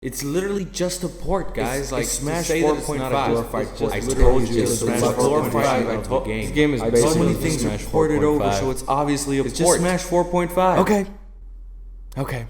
It's literally just a port, guys. Like Smash 4.5. I told you it's Smash glorified 4.5. This game is basically so many things Smash are ported 4.5. over, so it's obviously a port. It's just Smash 4.5. Okay.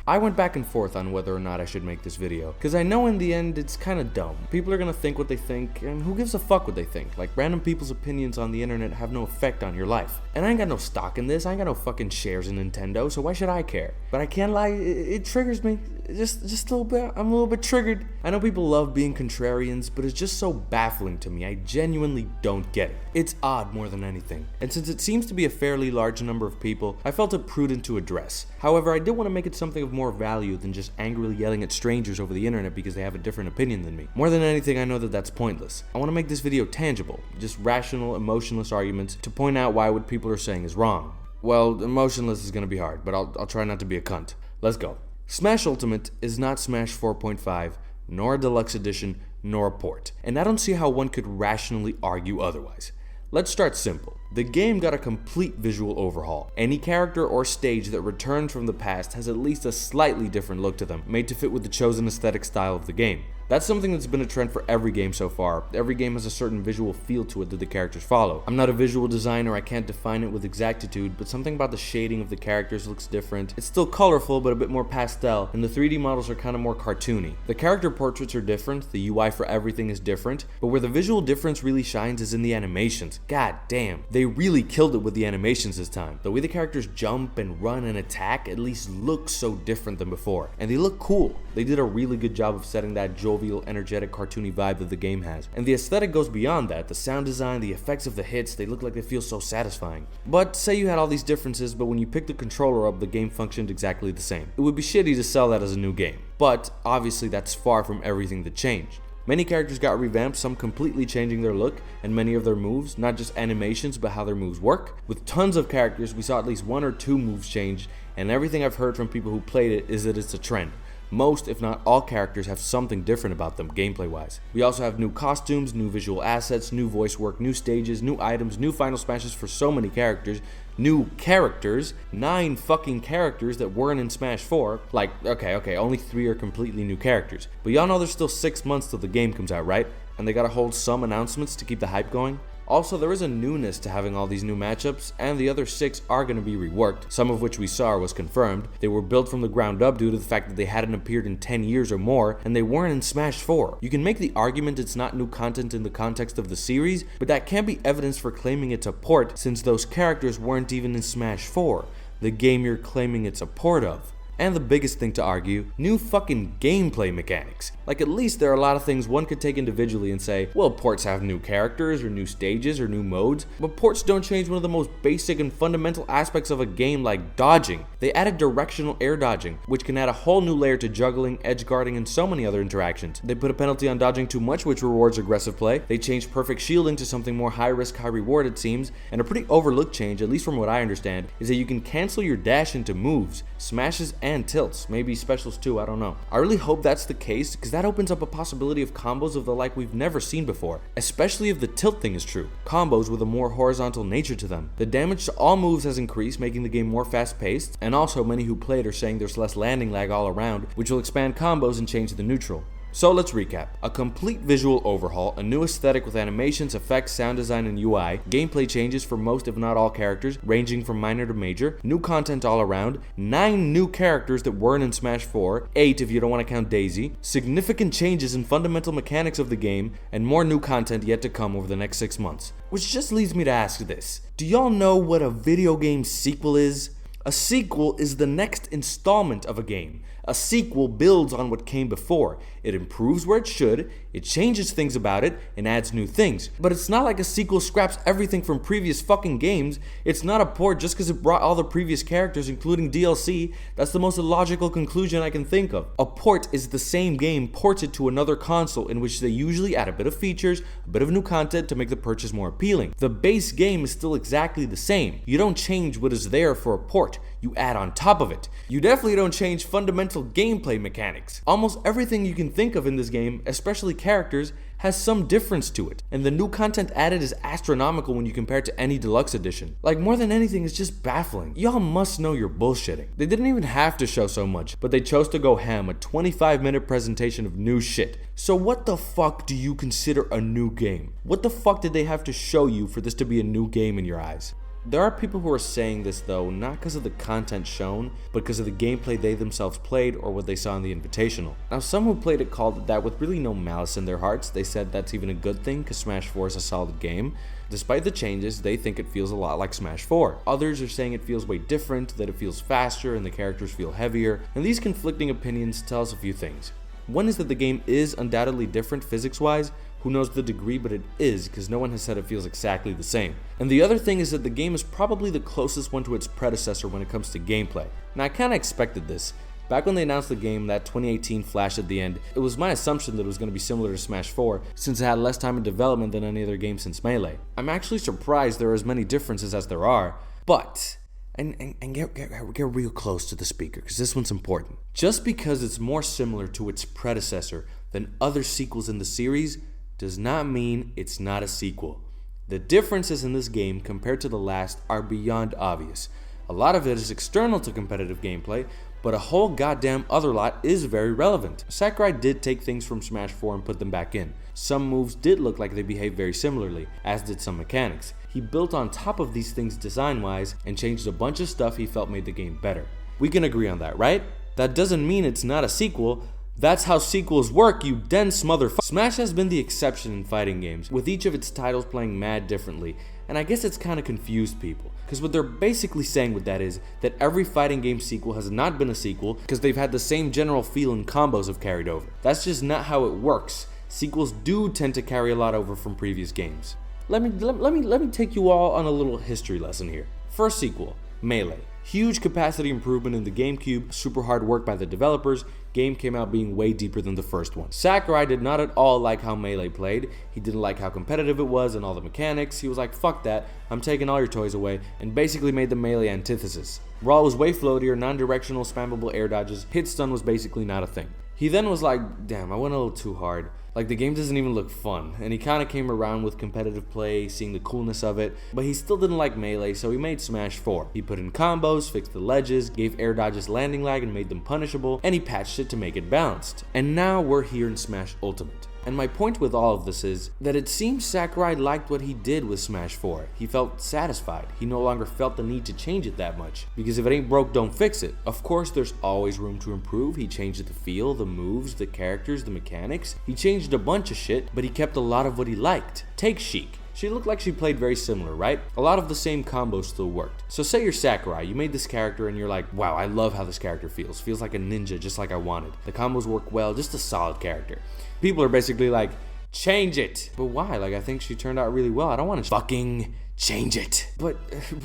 I went back and forth on whether or not I should make this video, because I know in the end it's kind of dumb. People are gonna think what they think, and who gives a fuck what they think? Like, random people's opinions on the internet have no effect on your life. And I ain't got no stock in this, I ain't got no fucking shares in Nintendo, so why should I care? But I can't lie, it triggers me. Just a little bit. I'm a little bit triggered. I know people love being contrarians, but it's just so baffling to me. I genuinely don't get it. It's odd more than anything. And since it seems to be a fairly large number of people, I felt it prudent to address. However, I did want to make it something of more value than just angrily yelling at strangers over the internet because they have a different opinion than me. More than anything, I know that that's pointless. I want to make this video tangible, just rational, emotionless arguments to point out why what people are saying is wrong. Well, emotionless is going to be hard, but I'll try not to be a cunt. Let's go. Smash Ultimate is not Smash 4.5, nor a deluxe edition, nor a port, and I don't see how one could rationally argue otherwise. Let's start simple. The game got a complete visual overhaul. Any character or stage that returns from the past has at least a slightly different look to them, made to fit with the chosen aesthetic style of the game. That's something that's been a trend for every game so far. Every game has a certain visual feel to it that the characters follow. I'm not a visual designer, I can't define it with exactitude, but something about the shading of the characters looks different. It's still colorful, but a bit more pastel, and the 3D models are kind of more cartoony. The character portraits are different, the UI for everything is different, but where the visual difference really shines is in the animations. God damn, they really killed it with the animations this time. The way the characters jump and run and attack at least looks so different than before, and they look cool. They did a really good job of setting that jovial, energetic, cartoony vibe that the game has. And the aesthetic goes beyond that. The sound design, the effects of the hits, they look like they feel so satisfying. But say you had all these differences, but when you picked the controller up, the game functioned exactly the same. It would be shitty to sell that as a new game. But obviously that's far from everything that changed. Many characters got revamped, some completely changing their look, and many of their moves, not just animations, but how their moves work. With tons of characters, we saw at least 1 or 2 moves change, and everything I've heard from people who played it is that it's a trend. Most, if not all, characters have something different about them gameplay-wise. We also have new costumes, new visual assets, new voice work, new stages, new items, new final smashes for so many characters, new characters, 9 fucking characters that weren't in Smash 4. Like, okay, only 3 are completely new characters. But y'all know there's still 6 months till the game comes out, right? And they gotta hold some announcements to keep the hype going. Also, there is a newness to having all these new matchups, and the other 6 are going to be reworked, some of which we saw was confirmed. They were built from the ground up due to the fact that they hadn't appeared in 10 years or more, and they weren't in Smash 4. You can make the argument it's not new content in the context of the series, but that can't be evidence for claiming it's a port, since those characters weren't even in Smash 4, the game you're claiming it's a port of. And the biggest thing to argue, new fucking gameplay mechanics. Like, at least there are a lot of things one could take individually and say, well, ports have new characters or new stages or new modes, but ports don't change one of the most basic and fundamental aspects of a game, like dodging. They added directional air dodging, which can add a whole new layer to juggling, edge guarding, and so many other interactions. They put a penalty on dodging too much, which rewards aggressive play. They changed perfect shielding to something more high risk, high reward, it seems. And a pretty overlooked change, at least from what I understand, is that you can cancel your dash into moves, smashes, and tilts, maybe specials too, I don't know. I really hope that's the case, because that opens up a possibility of combos of the like we've never seen before, especially if the tilt thing is true. Combos with a more horizontal nature to them. The damage to all moves has increased, making the game more fast-paced, and also many who played are saying there's less landing lag all around, which will expand combos and change the neutral. So let's recap. A complete visual overhaul, a new aesthetic with animations, effects, sound design, and UI, gameplay changes for most if not all characters, ranging from minor to major, new content all around, 9 new characters that weren't in Smash 4, 8 if you don't want to count Daisy, significant changes in fundamental mechanics of the game, and more new content yet to come over the next 6 months. Which just leads me to ask this. Do y'all know what a video game sequel is? A sequel is the next installment of a game. A sequel builds on what came before. It improves where it should, it changes things about it, and adds new things. But it's not like a sequel scraps everything from previous fucking games. It's not a port just because it brought all the previous characters, including DLC. That's the most illogical conclusion I can think of. A port is the same game ported to another console, in which they usually add a bit of features, a bit of new content to make the purchase more appealing. The base game is still exactly the same. You don't change what is there for a port, you add on top of it. You definitely don't change fundamental fundamental gameplay mechanics. Almost everything you can think of in this game, especially characters, has some difference to it, and the new content added is astronomical when you compare it to any deluxe edition. Like, more than anything, it's just baffling. Y'all must know you're bullshitting. They didn't even have to show so much, but they chose to go ham, a 25-minute presentation of new shit. So what the fuck do you consider a new game? What the fuck did they have to show you for this to be a new game in your eyes? There are people who are saying this though, not because of the content shown, but because of the gameplay they themselves played or what they saw in the Invitational. Now, some who played it called it that with really no malice in their hearts. They said that's even a good thing because Smash 4 is a solid game. Despite the changes, they think it feels a lot like Smash 4. Others are saying it feels way different, that it feels faster and the characters feel heavier, and these conflicting opinions tell us a few things. One is that the game is undoubtedly different physics-wise. Who knows the degree, but it is, because no one has said it feels exactly the same. And the other thing is that the game is probably the closest one to its predecessor when it comes to gameplay. Now, I kinda expected this. Back when they announced the game, that 2018 flash at the end, it was my assumption that it was going to be similar to Smash 4, since it had less time in development than any other game since Melee. I'm actually surprised there are as many differences as there are, but... And get real close to the speaker, because this one's important. Just because it's more similar to its predecessor than other sequels in the series, does not mean it's not a sequel. The differences in this game compared to the last are beyond obvious. A lot of it is external to competitive gameplay, but a whole goddamn other lot is very relevant. Sakurai did take things from Smash 4 and put them back in. Some moves did look like they behaved very similarly, as did some mechanics. He built on top of these things design-wise and changed a bunch of stuff he felt made the game better. We can agree on that, right? That doesn't mean it's not a sequel. That's how sequels work, you dense motherfucker. Smash has been the exception in fighting games, with each of its titles playing mad differently, and I guess it's kinda confused people. Because what they're basically saying with that is that every fighting game sequel has not been a sequel because they've had the same general feel and combos have carried over. That's just not how it works. Sequels do tend to carry a lot over from previous games. Let me take you all on a little history lesson here. First sequel, Melee. Huge capacity improvement in the GameCube, super hard work by the developers, game came out being way deeper than the first one. Sakurai did not at all like how Melee played, he didn't like how competitive it was and all the mechanics, he was like, fuck that, I'm taking all your toys away, and basically made the Melee antithesis. Raw was way floatier, non-directional, spammable air dodges, hit stun was basically not a thing. He then was like, damn, I went a little too hard. Like, the game doesn't even look fun, and he kinda came around with competitive play, seeing the coolness of it, but he still didn't like Melee, so he made Smash 4. He put in combos, fixed the ledges, gave air dodges landing lag and made them punishable, and he patched it to make it balanced. And now we're here in Smash Ultimate. And my point with all of this is that it seems Sakurai liked what he did with Smash 4. He felt satisfied. He no longer felt the need to change it that much. Because if it ain't broke, don't fix it. Of course, there's always room to improve. He changed the feel, the moves, the characters, the mechanics. He changed a bunch of shit, but he kept a lot of what he liked. Take Sheik. She looked like she played very similar, right? A lot of the same combos still worked. So say you're Sakurai, you made this character and you're like, wow, I love how this character feels. Feels like a ninja, just like I wanted. The combos work well, just a solid character. People are basically like, change it. But why? Like, I think she turned out really well. I don't want to fucking change it. But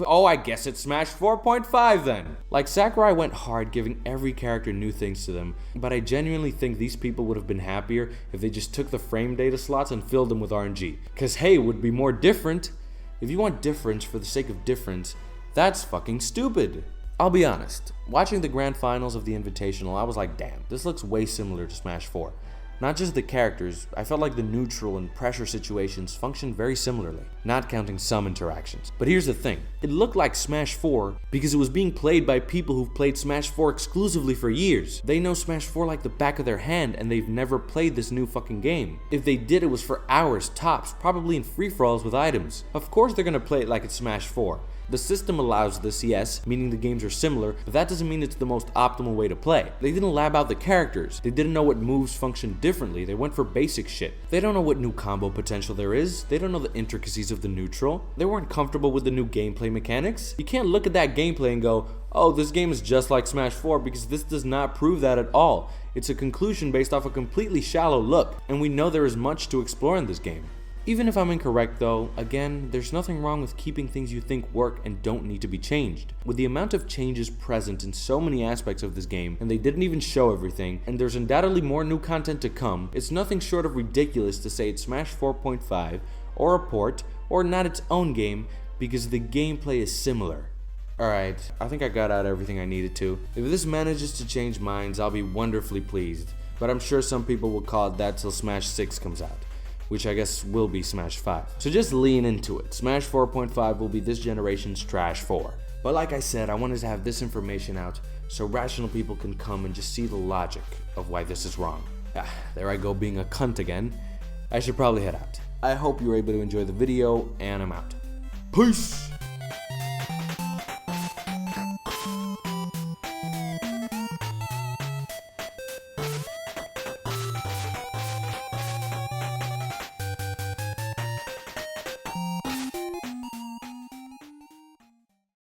oh, I guess it's Smash 4.5 then. Like, Sakurai went hard giving every character new things to them, but I genuinely think these people would have been happier if they just took the frame data slots and filled them with RNG. Cause hey, it would be more different. If you want difference for the sake of difference, that's fucking stupid. I'll be honest, watching the grand finals of the Invitational, I was like, damn, this looks way similar to Smash 4. Not just the characters, I felt like the neutral and pressure situations functioned very similarly, not counting some interactions. But here's the thing, it looked like Smash 4 because it was being played by people who've played Smash 4 exclusively for years. They know Smash 4 like the back of their hand and they've never played this new fucking game. If they did, it was for hours tops, probably in free-for-alls with items. Of course they're gonna play it like it's Smash 4. The system allows this, yes, meaning the games are similar, but that doesn't mean it's the most optimal way to play. They didn't lab out the characters, they didn't know what moves function differently, they went for basic shit. They don't know what new combo potential there is, they don't know the intricacies of the neutral, they weren't comfortable with the new gameplay mechanics. You can't look at that gameplay and go, oh, this game is just like Smash 4, because this does not prove that at all. It's a conclusion based off a completely shallow look, and we know there is much to explore in this game. Even if I'm incorrect though, again, there's nothing wrong with keeping things you think work and don't need to be changed. With the amount of changes present in so many aspects of this game, and they didn't even show everything, and there's undoubtedly more new content to come, it's nothing short of ridiculous to say it's Smash 4.5, or a port, or not its own game, because the gameplay is similar. Alright, I think I got out everything I needed to. If this manages to change minds, I'll be wonderfully pleased. But I'm sure some people will call it that till Smash 6 comes out, which I guess will be Smash 5. So just lean into it. Smash 4.5 will be this generation's Trash 4. But like I said, I wanted to have this information out so rational people can come and just see the logic of why this is wrong. There I go being a cunt again. I should probably head out. I hope you were able to enjoy the video, and I'm out. Peace!